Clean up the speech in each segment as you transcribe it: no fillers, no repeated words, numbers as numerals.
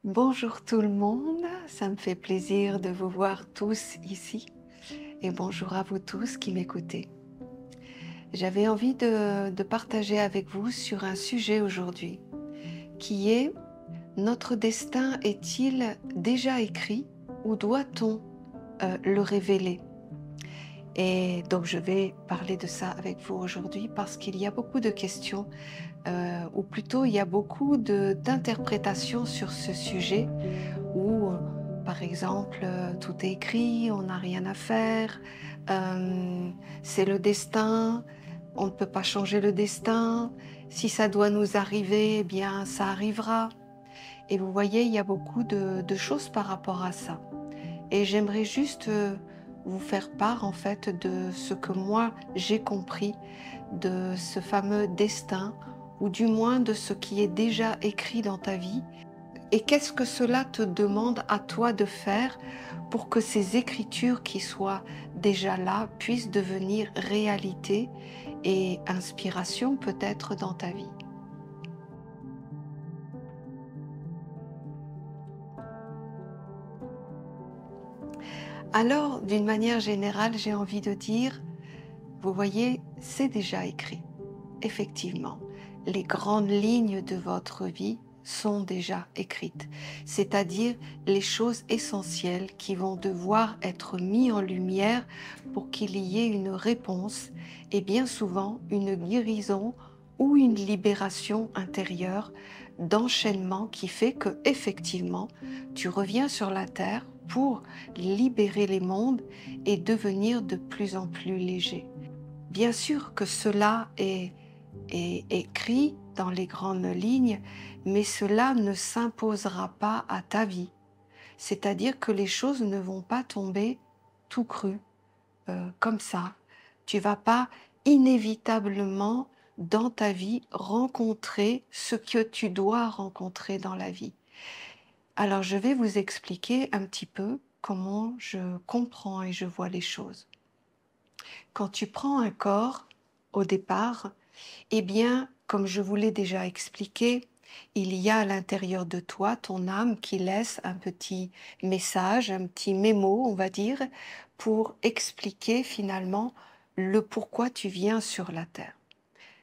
Bonjour tout le monde, ça me fait plaisir de vous voir tous ici et bonjour à vous tous qui m'écoutez. J'avais envie de partager avec vous sur un sujet aujourd'hui qui est: notre destin est-il déjà écrit ou doit-on le révéler? Et donc je vais parler de ça avec vous aujourd'hui parce qu'il y a beaucoup de questions, ou plutôt il y a beaucoup d'interprétations sur ce sujet où, par exemple, tout est écrit, on n'a rien à faire, c'est le destin, on ne peut pas changer le destin, si ça doit nous arriver, eh bien ça arrivera. Et vous voyez, il y a beaucoup de choses par rapport à ça. Et j'aimerais juste vous faire part en fait de ce que moi j'ai compris de ce fameux destin, ou du moins de ce qui est déjà écrit dans ta vie. Et qu'est-ce que cela te demande à toi de faire pour que ces écritures qui soient déjà là puissent devenir réalité et inspiration peut-être dans ta vie? Alors, d'une manière générale, j'ai envie de dire, vous voyez, c'est déjà écrit. Effectivement, les grandes lignes de votre vie sont déjà écrites, c'est-à-dire les choses essentielles qui vont devoir être mises en lumière pour qu'il y ait une réponse et bien souvent une guérison ou une libération intérieure d'enchaînement qui fait que effectivement tu reviens sur la terre pour libérer les mondes et devenir de plus en plus léger. Bien sûr que cela est écrit dans les grandes lignes, mais cela ne s'imposera pas à ta vie. C'est-à-dire que les choses ne vont pas tomber tout cru, comme ça. Tu vas pas inévitablement dans ta vie rencontrer ce que tu dois rencontrer dans la vie. Alors je vais vous expliquer un petit peu comment je comprends et je vois les choses. Quand tu prends un corps, au départ, eh bien, comme je vous l'ai déjà expliqué, il y a à l'intérieur de toi ton âme qui laisse un petit message, un petit mémo, on va dire, pour expliquer finalement le pourquoi tu viens sur la terre.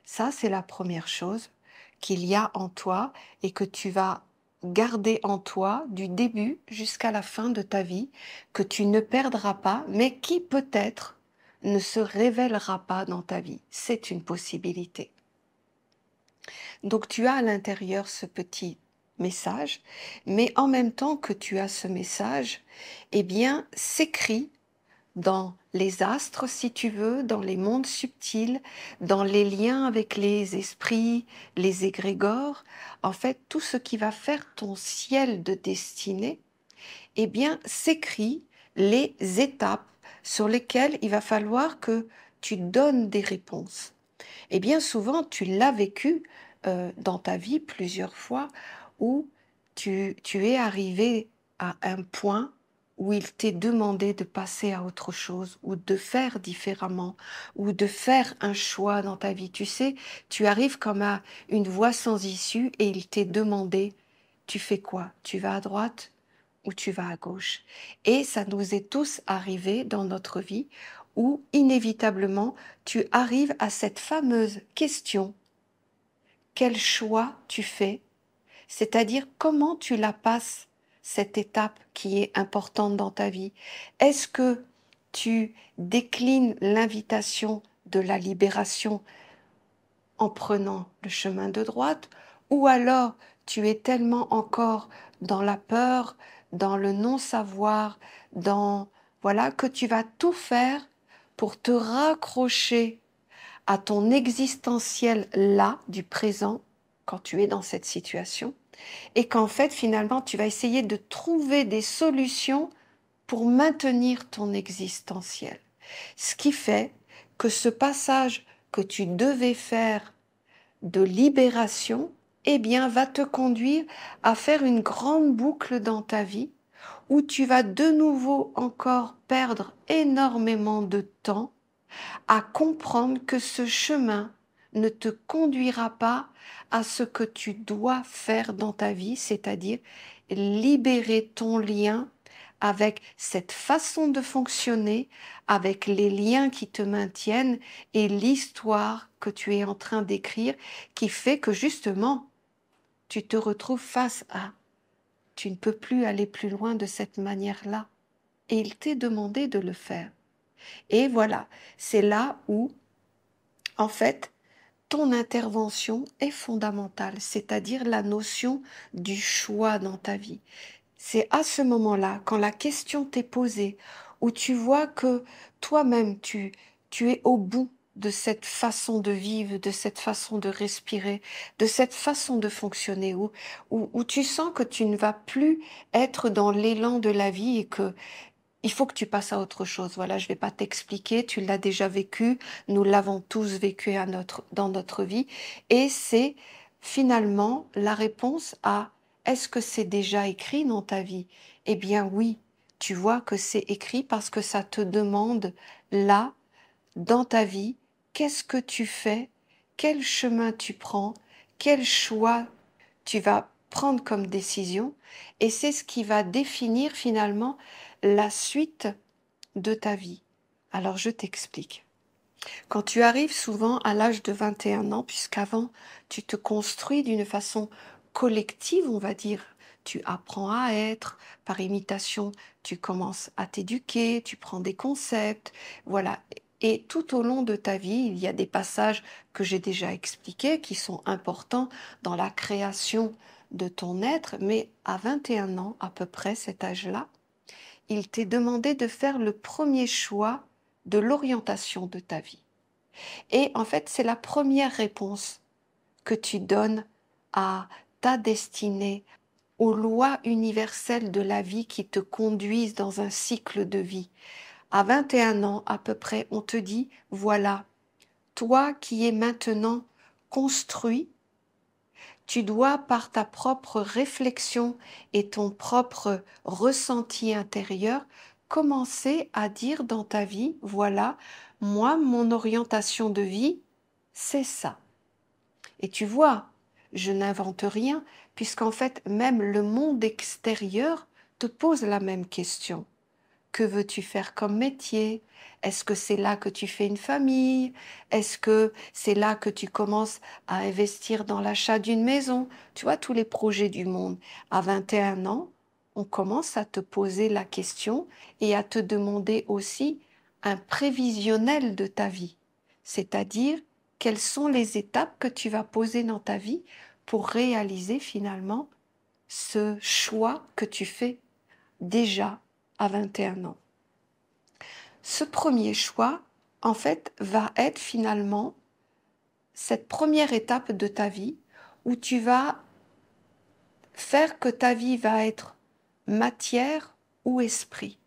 Ça, c'est la première chose qu'il y a en toi et que tu vas garder en toi du début jusqu'à la fin de ta vie, que tu ne perdras pas, mais qui peut-être ne se révélera pas dans ta vie. C'est une possibilité. Donc tu as à l'intérieur ce petit message, mais en même temps que tu as ce message, eh bien, s'écrit dans les astres, si tu veux, dans les mondes subtils, dans les liens avec les esprits, les égrégores, en fait, tout ce qui va faire ton ciel de destinée, eh bien, s'écrit les étapes sur lesquelles il va falloir que tu donnes des réponses. Et bien souvent, tu l'as vécu dans ta vie plusieurs fois où tu es arrivé à un point où il t'est demandé de passer à autre chose ou de faire différemment ou de faire un choix dans ta vie. Tu sais, tu arrives comme à une voie sans issue et il t'est demandé, tu fais quoi? Tu vas à droite ou tu vas à gauche? Et ça nous est tous arrivé dans notre vie où inévitablement tu arrives à cette fameuse question: quel choix tu fais? C'est-à-dire comment tu la passes, cette étape qui est importante dans ta vie. Est-ce que tu déclines l'invitation de la libération en prenant le chemin de droite, ou alors tu es tellement encore dans la peur, dans le non-savoir, dans voilà, que tu vas tout faire pour te raccrocher à ton existentiel là du présent quand tu es dans cette situation, et qu'en fait finalement tu vas essayer de trouver des solutions pour maintenir ton existentiel. Ce qui fait que ce passage que tu devais faire de libération, eh bien, va te conduire à faire une grande boucle dans ta vie où tu vas de nouveau encore perdre énormément de temps à comprendre que ce chemin ne te conduira pas à ce que tu dois faire dans ta vie, c'est-à-dire libérer ton lien avec cette façon de fonctionner, avec les liens qui te maintiennent et l'histoire que tu es en train d'écrire qui fait que justement, tu te retrouves face à tu ne peux plus aller plus loin de cette manière-là. Et il t'est demandé de le faire. Et voilà, c'est là où, en fait, ton intervention est fondamentale, c'est-à-dire la notion du choix dans ta vie. C'est à ce moment-là, quand la question t'est posée, où tu vois que toi-même, tu es au bout de cette façon de vivre, de cette façon de respirer, de cette façon de fonctionner, où tu sens que tu ne vas plus être dans l'élan de la vie et que il faut que tu passes à autre chose. Voilà, je ne vais pas t'expliquer, tu l'as déjà vécu, nous l'avons tous vécu dans notre vie. Et c'est finalement la réponse à est-ce que c'est déjà écrit dans ta vie? Eh bien oui, tu vois que c'est écrit parce que ça te demande là, dans ta vie, qu'est-ce que tu fais, quel chemin tu prends, quel choix tu vas prendre comme décision, et c'est ce qui va définir finalement la suite de ta vie. Alors je t'explique. Quand tu arrives souvent à l'âge de 21 ans, puisqu'avant tu te construis d'une façon collective, on va dire, tu apprends à être, par imitation, tu commences à t'éduquer, tu prends des concepts, voilà. Et tout au long de ta vie, il y a des passages que j'ai déjà expliqués qui sont importants dans la création de ton être, mais à 21 ans, à peu près cet âge-là, il t'est demandé de faire le premier choix de l'orientation de ta vie. Et en fait, c'est la première réponse que tu donnes à ta destinée, aux lois universelles de la vie qui te conduisent dans un cycle de vie. À 21 ans à peu près, on te dit, voilà, toi qui es maintenant construit, tu dois par ta propre réflexion et ton propre ressenti intérieur commencer à dire dans ta vie, voilà, moi, mon orientation de vie, c'est ça. Et tu vois, je n'invente rien, puisqu'en fait, même le monde extérieur te pose la même question. Que veux-tu faire comme métier? Est-ce que c'est là que tu fais une famille? Est-ce que c'est là que tu commences à investir dans l'achat d'une maison? Tu vois, tous les projets du monde. À 21 ans, on commence à te poser la question et à te demander aussi un prévisionnel de ta vie. C'est-à-dire, quelles sont les étapes que tu vas poser dans ta vie pour réaliser finalement ce choix que tu fais déjà à 21 ans. Ce premier choix, en fait, va être finalement cette première étape de ta vie où tu vas faire que ta vie va être matière ou esprit.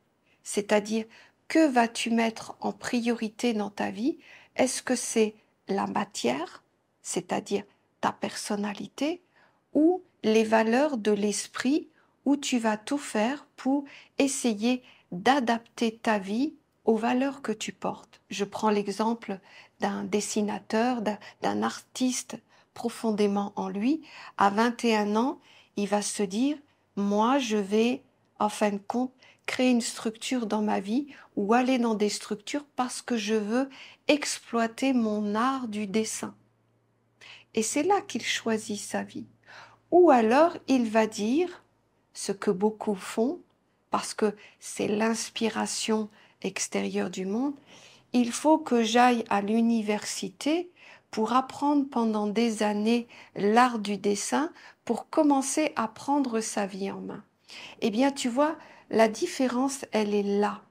C'est-à-dire, que vas-tu mettre en priorité dans ta vie? Est-ce que c'est la matière, c'est-à-dire ta personnalité, ou les valeurs de l'esprit, où tu vas tout faire pour essayer d'adapter ta vie aux valeurs que tu portes? Je prends l'exemple d'un dessinateur, d'un artiste profondément en lui. À 21 ans, il va se dire, moi, je vais, en fin de compte, créer une structure dans ma vie ou aller dans des structures parce que je veux exploiter mon art du dessin. Et c'est là qu'il choisit sa vie. Ou alors, il va dire, ce que beaucoup font, parce que c'est l'inspiration extérieure du monde, il faut que j'aille à l'université pour apprendre pendant des années l'art du dessin, pour commencer à prendre sa vie en main. Eh bien, tu vois, la différence, elle est là,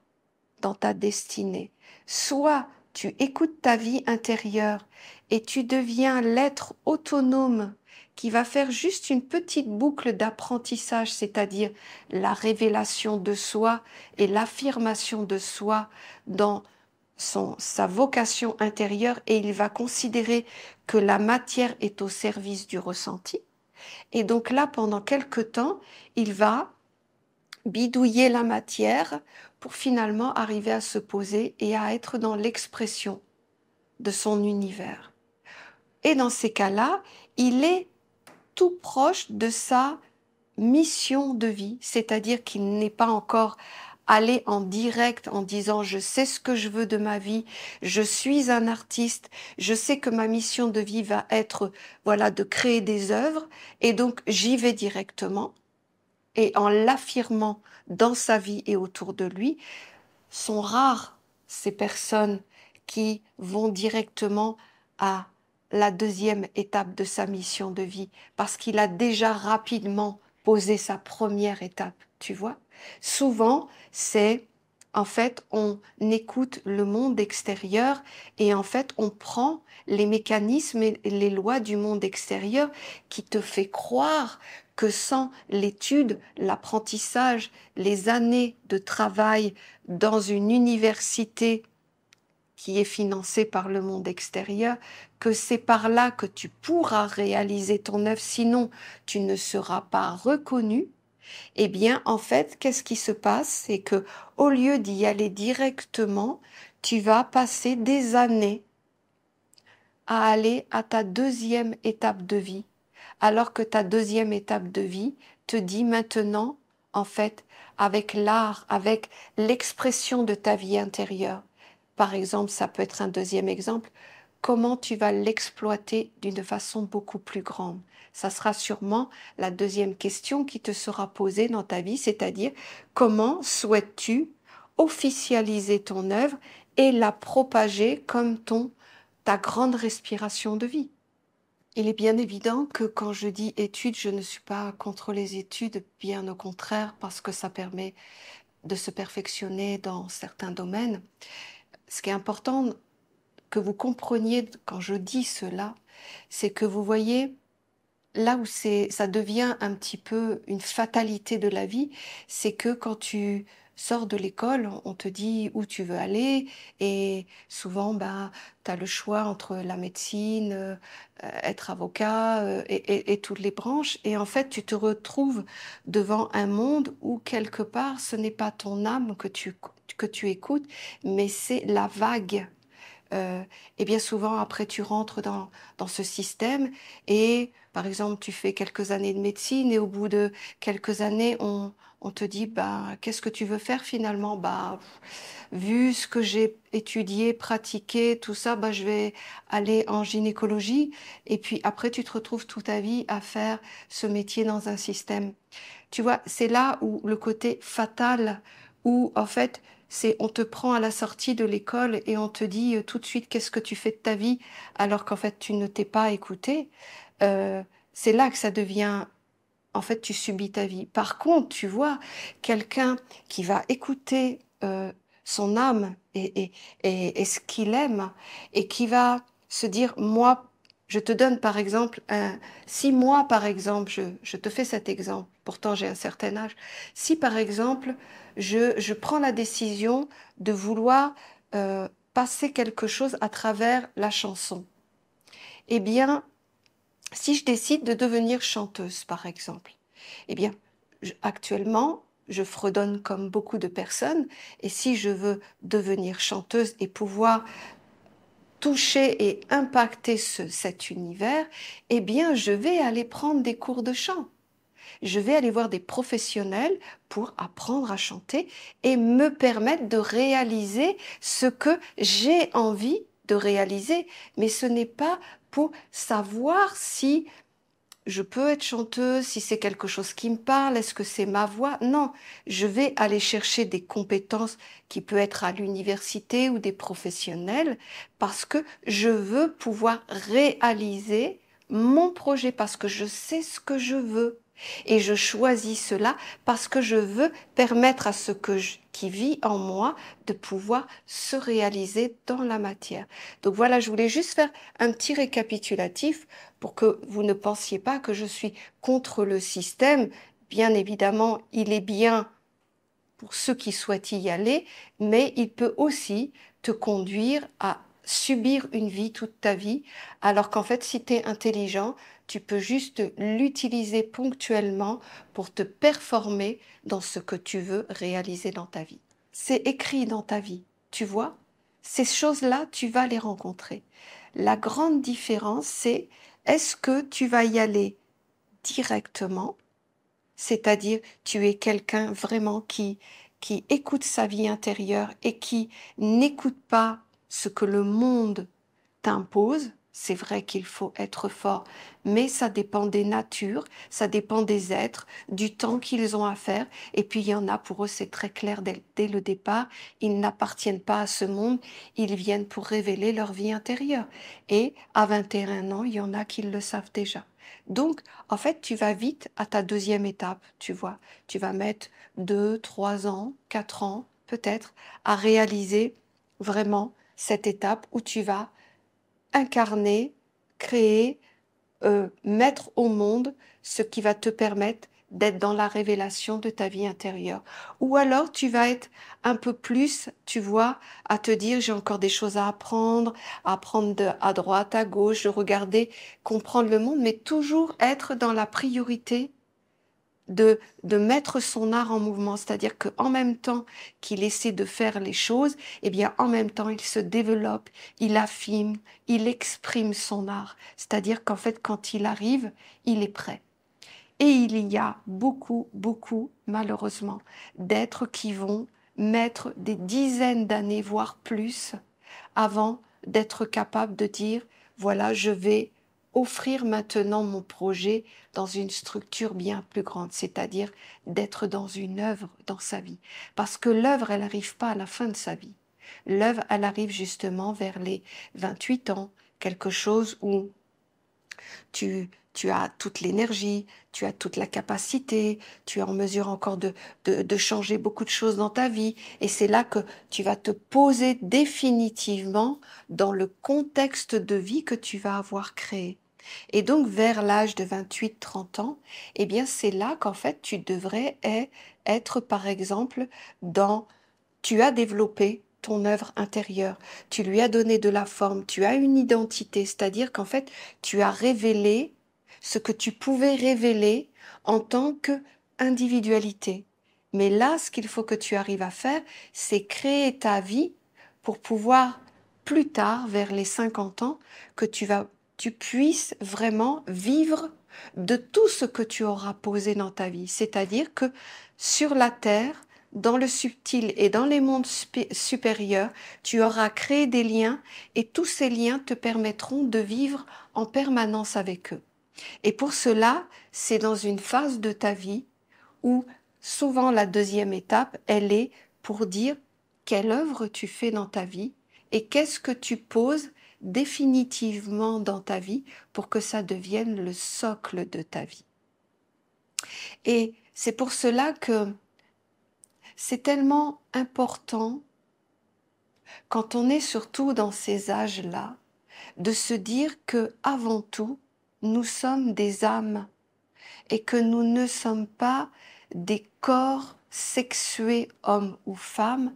dans ta destinée. Soit tu écoutes ta vie intérieure et tu deviens l'être autonome qui va faire juste une petite boucle d'apprentissage, c'est-à-dire la révélation de soi et l'affirmation de soi dans sa vocation intérieure, et il va considérer que la matière est au service du ressenti. Et donc là, pendant quelque temps, il va bidouiller la matière pour finalement arriver à se poser et à être dans l'expression de son univers. Et dans ces cas-là, il est tout proche de sa mission de vie, c'est-à-dire qu'il n'est pas encore allé en direct en disant je sais ce que je veux de ma vie, je suis un artiste, je sais que ma mission de vie va être voilà de créer des œuvres et donc j'y vais directement et en l'affirmant dans sa vie et autour de lui, sont rares ces personnes qui vont directement à la deuxième étape de sa mission de vie parce qu'il a déjà rapidement posé sa première étape, tu vois. Souvent, c'est en fait, on écoute le monde extérieur et en fait, on prend les mécanismes et les lois du monde extérieur qui te fait croire que sans l'étude, l'apprentissage, les années de travail dans une université qui est financée par le monde extérieur, que c'est par là que tu pourras réaliser ton œuvre, sinon tu ne seras pas reconnu. Eh bien, en fait, qu'est-ce qui se passe? C'est que au lieu d'y aller directement, tu vas passer des années à aller à ta deuxième étape de vie, alors que ta deuxième étape de vie te dit maintenant, en fait, avec l'art, avec l'expression de ta vie intérieure. Par exemple, ça peut être un deuxième exemple, comment tu vas l'exploiter d'une façon beaucoup plus grande. Ça sera sûrement la deuxième question qui te sera posée dans ta vie, c'est-à-dire comment souhaites-tu officialiser ton œuvre et la propager comme ta grande respiration de vie. Il est bien évident que quand je dis études, je ne suis pas contre les études, bien au contraire, parce que ça permet de se perfectionner dans certains domaines. Ce qui est important que vous compreniez quand je dis cela, c'est que vous voyez, là où ça devient un petit peu une fatalité de la vie, c'est que quand tu sors de l'école, on te dit où tu veux aller et souvent, ben, tu as le choix entre la médecine, être avocat et toutes les branches. Et en fait, tu te retrouves devant un monde où quelque part, ce n'est pas ton âme que tu écoutes, mais c'est la vague. Et bien souvent, après, tu rentres dans ce système et, par exemple, tu fais quelques années de médecine et au bout de quelques années, on te dit, bah, qu'est-ce que tu veux faire finalement? Bah, vu ce que j'ai étudié, pratiqué, tout ça, bah, je vais aller en gynécologie. Et puis après, tu te retrouves toute ta vie à faire ce métier dans un système. Tu vois, c'est là où le côté fatal, où en fait, c'est on te prend à la sortie de l'école et on te dit tout de suite qu'est-ce que tu fais de ta vie, alors qu'en fait, tu ne t'es pas écouté. Euh, c'est là que ça devient, en fait, tu subis ta vie. Par contre, tu vois, quelqu'un qui va écouter son âme et ce qu'il aime et qui va se dire, moi, je te donne par exemple, si moi, par exemple, je te fais cet exemple, pourtant j'ai un certain âge, si par exemple, je prends la décision de vouloir passer quelque chose à travers la chanson, eh bien, si je décide de devenir chanteuse, par exemple, eh bien, actuellement, je fredonne comme beaucoup de personnes, et si je veux devenir chanteuse et pouvoir toucher et impacter cet univers, eh bien, je vais aller prendre des cours de chant. Je vais aller voir des professionnels pour apprendre à chanter et me permettre de réaliser ce que j'ai envie de réaliser. Mais ce n'est pas pour savoir si je peux être chanteuse, si c'est quelque chose qui me parle, est-ce que c'est ma voix? Non, je vais aller chercher des compétences qui peuvent être à l'université ou des professionnels parce que je veux pouvoir réaliser mon projet, parce que je sais ce que je veux. Et je choisis cela parce que je veux permettre à qui vit en moi de pouvoir se réaliser dans la matière. Donc voilà, je voulais juste faire un petit récapitulatif pour que vous ne pensiez pas que je suis contre le système. Bien évidemment, il est bien pour ceux qui souhaitent y aller, mais il peut aussi te conduire à subir une vie toute ta vie, alors qu'en fait, si tu es intelligent, tu peux juste l'utiliser ponctuellement pour te performer dans ce que tu veux réaliser dans ta vie. C'est écrit dans ta vie, tu vois? Ces choses-là, tu vas les rencontrer. La grande différence, c'est est-ce que tu vas y aller directement, c'est-à-dire tu es quelqu'un vraiment qui écoute sa vie intérieure et qui n'écoute pas ce que le monde t'impose. C'est vrai qu'il faut être fort, mais ça dépend des natures, ça dépend des êtres, du temps qu'ils ont à faire. Et puis il y en a, pour eux, c'est très clair dès le départ, ils n'appartiennent pas à ce monde, ils viennent pour révéler leur vie intérieure. Et à 21 ans, il y en a qui le savent déjà. Donc, en fait, tu vas vite à ta deuxième étape, tu vois. Tu vas mettre 2, 3 ans, 4 ans, peut-être, à réaliser vraiment cette étape où tu vas incarner, créer, mettre au monde ce qui va te permettre d'être dans la révélation de ta vie intérieure. Ou alors tu vas être un peu plus, tu vois, à te dire j'ai encore des choses à apprendre à droite, à gauche, de regarder, comprendre le monde, mais toujours être dans la priorité de mettre son art en mouvement, c'est-à-dire qu'en même temps qu'il essaie de faire les choses, eh bien en même temps il se développe, il affine, il exprime son art, c'est-à-dire qu'en fait quand il arrive, il est prêt. Et il y a beaucoup, malheureusement, d'êtres qui vont mettre des dizaines d'années, voire plus, avant d'être capables de dire, voilà, je vais offrir maintenant mon projet dans une structure bien plus grande, c'est-à-dire d'être dans une œuvre dans sa vie. Parce que l'œuvre, elle n'arrive pas à la fin de sa vie. L'œuvre, elle arrive justement vers les 28 ans, quelque chose où tu as toute l'énergie, tu as toute la capacité, tu es en mesure encore de changer beaucoup de choses dans ta vie. Et c'est là que tu vas te poser définitivement dans le contexte de vie que tu vas avoir créé. Et donc, vers l'âge de 28-30 ans, eh bien, c'est là qu'en fait, tu devrais être, par exemple, tu as développé ton œuvre intérieure, tu lui as donné de la forme, tu as une identité, c'est-à-dire qu'en fait, tu as révélé ce que tu pouvais révéler en tant qu'individualité. Mais là, ce qu'il faut que tu arrives à faire, c'est créer ta vie pour pouvoir, plus tard, vers les 50 ans, que tu puisses vraiment vivre de tout ce que tu auras posé dans ta vie. C'est-à-dire que sur la terre, dans le subtil et dans les mondes supérieurs, tu auras créé des liens et tous ces liens te permettront de vivre en permanence avec eux. Et pour cela, c'est dans une phase de ta vie où souvent la deuxième étape, elle est pour dire quelle œuvre tu fais dans ta vie et qu'est-ce que tu poses définitivement dans ta vie pour que ça devienne le socle de ta vie. Et c'est pour cela que c'est tellement important, quand on est surtout dans ces âges-là, de se dire que avant tout, nous sommes des âmes et que nous ne sommes pas des corps sexués, hommes ou femmes,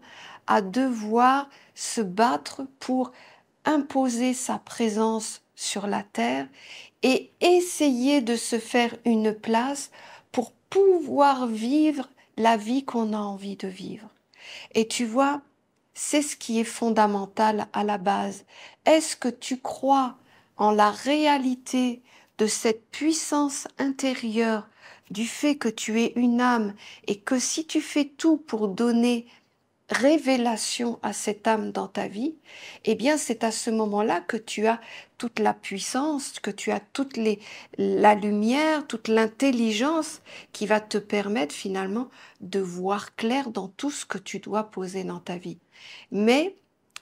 à devoir se battre pour imposer sa présence sur la terre et essayer de se faire une place pour pouvoir vivre la vie qu'on a envie de vivre. Et tu vois, c'est ce qui est fondamental à la base. Est-ce que tu crois en la réalité de cette puissance intérieure, du fait que tu es une âme et que si tu fais tout pour donner révélation à cette âme dans ta vie, eh bien c'est à ce moment-là que tu as toute la puissance, que tu as la lumière, toute l'intelligence qui va te permettre finalement de voir clair dans tout ce que tu dois poser dans ta vie. Mais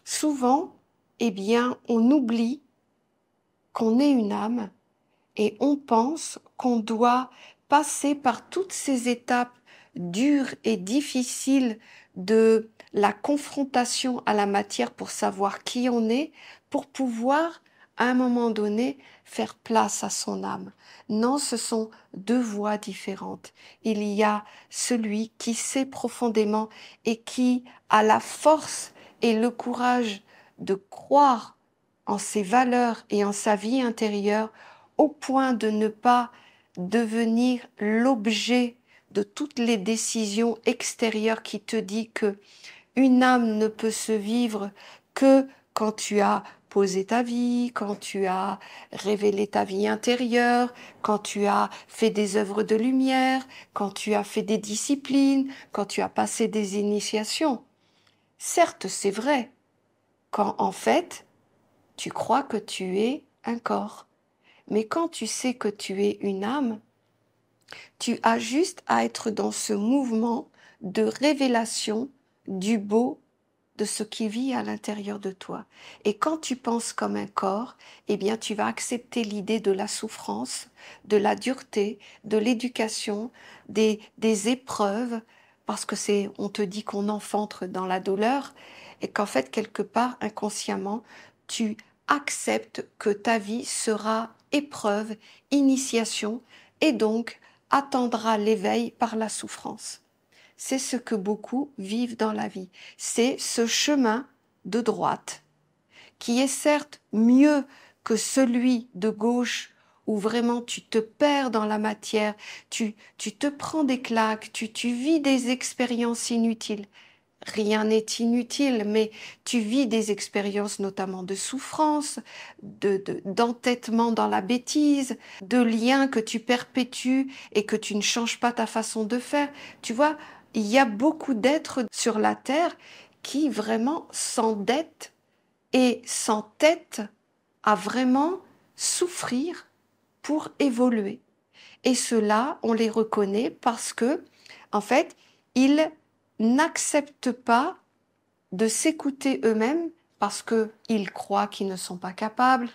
souvent, eh bien, on oublie qu'on est une âme et on pense qu'on doit passer par toutes ces étapes dures et difficiles de la confrontation à la matière pour savoir qui on est, pour pouvoir, à un moment donné, faire place à son âme. Non, ce sont deux voies différentes. Il y a celui qui sait profondément et qui a la force et le courage de croire en ses valeurs et en sa vie intérieure au point de ne pas devenir l'objet de toutes les décisions extérieures qui te dit que une âme ne peut se vivre que quand tu as posé ta vie, quand tu as révélé ta vie intérieure, quand tu as fait des œuvres de lumière, quand tu as fait des disciplines, quand tu as passé des initiations. Certes, c'est vrai, quand en fait, tu crois que tu es un corps. Mais quand tu sais que tu es une âme, tu as juste à être dans ce mouvement de révélation du beau de ce qui vit à l'intérieur de toi. Et quand tu penses comme un corps, eh bien tu vas accepter l'idée de la souffrance, de la dureté, de l'éducation, des épreuves, parce que on te dit qu'on enfante dans la douleur, et qu'en fait, quelque part, inconsciemment, tu acceptes que ta vie sera épreuve, initiation, et donc attendra l'éveil par la souffrance. C'est ce que beaucoup vivent dans la vie. C'est ce chemin de droite qui est certes mieux que celui de gauche où vraiment tu te perds dans la matière, tu te prends des claques, tu vis des expériences inutiles. Rien n'est inutile, mais tu vis des expériences notamment de souffrance, d'entêtement dans la bêtise, de liens que tu perpétues et que tu ne changes pas ta façon de faire. Tu vois, il y a beaucoup d'êtres sur la terre qui vraiment s'endettent et s'entêtent à vraiment souffrir pour évoluer. Et ceux-là, on les reconnaît parce que, en fait, ils n'acceptent pas de s'écouter eux-mêmes parce qu'ils croient qu'ils ne sont pas capables.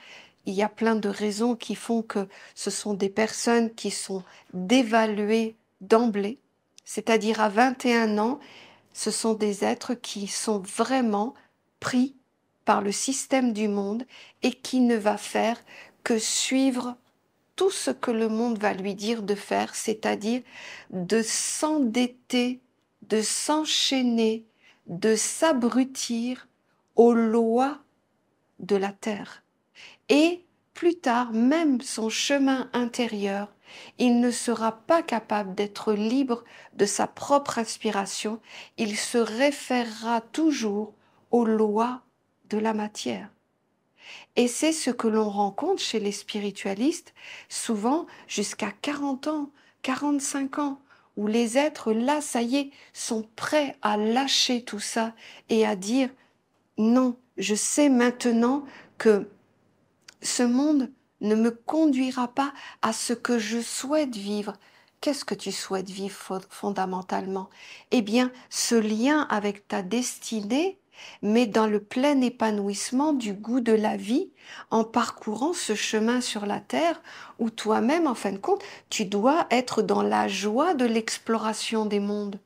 Il y a plein de raisons qui font que ce sont des personnes qui sont dévaluées d'emblée, c'est-à-dire à 21 ans, ce sont des êtres qui sont vraiment pris par le système du monde et qui ne va faire que suivre tout ce que le monde va lui dire de faire, c'est-à-dire de s'endetter, de s'enchaîner, de s'abrutir aux lois de la terre. Et plus tard, même son chemin intérieur, il ne sera pas capable d'être libre de sa propre inspiration, il se référera toujours aux lois de la matière. Et c'est ce que l'on rencontre chez les spiritualistes, souvent jusqu'à 40 ans, 45 ans, où les êtres, là, ça y est, sont prêts à lâcher tout ça et à dire « Non, je sais maintenant que ce monde ne me conduira pas à ce que je souhaite vivre. » Qu'est-ce que tu souhaites vivre fondamentalement? Eh bien, ce lien avec ta destinée, mais dans le plein épanouissement du goût de la vie, en parcourant ce chemin sur la terre, où toi-même, en fin de compte, tu dois être dans la joie de l'exploration des mondes,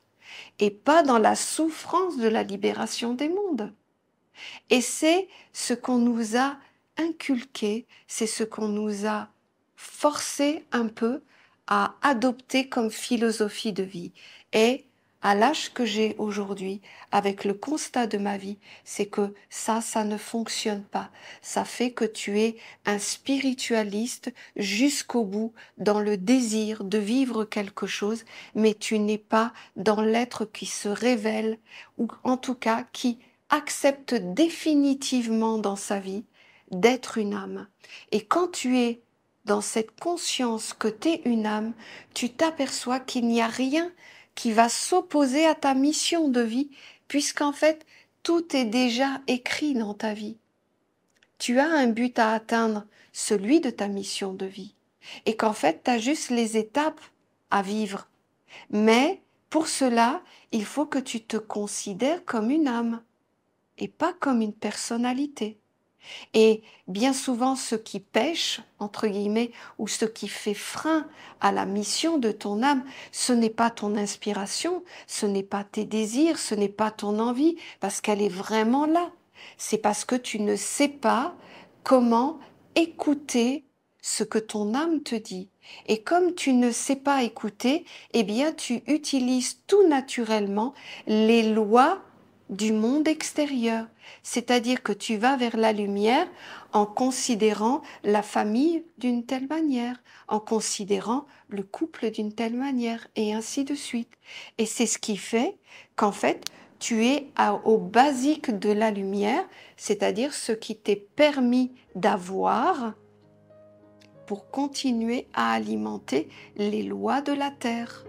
et pas dans la souffrance de la libération des mondes. Et c'est ce qu'on nous a inculqué, c'est ce qu'on nous a forcé un peu à adopter comme philosophie de vie. Et à l'âge que j'ai aujourd'hui, avec le constat de ma vie, c'est que ça ne fonctionne pas. Ça fait que tu es un spiritualiste jusqu'au bout dans le désir de vivre quelque chose, mais tu n'es pas dans l'être qui se révèle, ou en tout cas qui accepte définitivement dans sa vie d'être une âme. Et quand tu es dans cette conscience que tu es une âme, tu t'aperçois qu'il n'y a rien qui va s'opposer à ta mission de vie, puisqu'en fait, tout est déjà écrit dans ta vie. Tu as un but à atteindre, celui de ta mission de vie, et qu'en fait, tu as juste les étapes à vivre. Mais pour cela, il faut que tu te considères comme une âme et pas comme une personnalité. Et bien souvent, ce qui pêche, entre guillemets, ou ce qui fait frein à la mission de ton âme, ce n'est pas ton inspiration, ce n'est pas tes désirs, ce n'est pas ton envie, parce qu'elle est vraiment là. C'est parce que tu ne sais pas comment écouter ce que ton âme te dit. Et comme tu ne sais pas écouter, eh bien, tu utilises tout naturellement les lois du monde extérieur. C'est-à-dire que tu vas vers la lumière en considérant la famille d'une telle manière, en considérant le couple d'une telle manière, et ainsi de suite. Et c'est ce qui fait qu'en fait, Tu es au basique de la lumière, c'est-à-dire ce qui t'est permis d'avoir pour continuer à alimenter les lois de la Terre.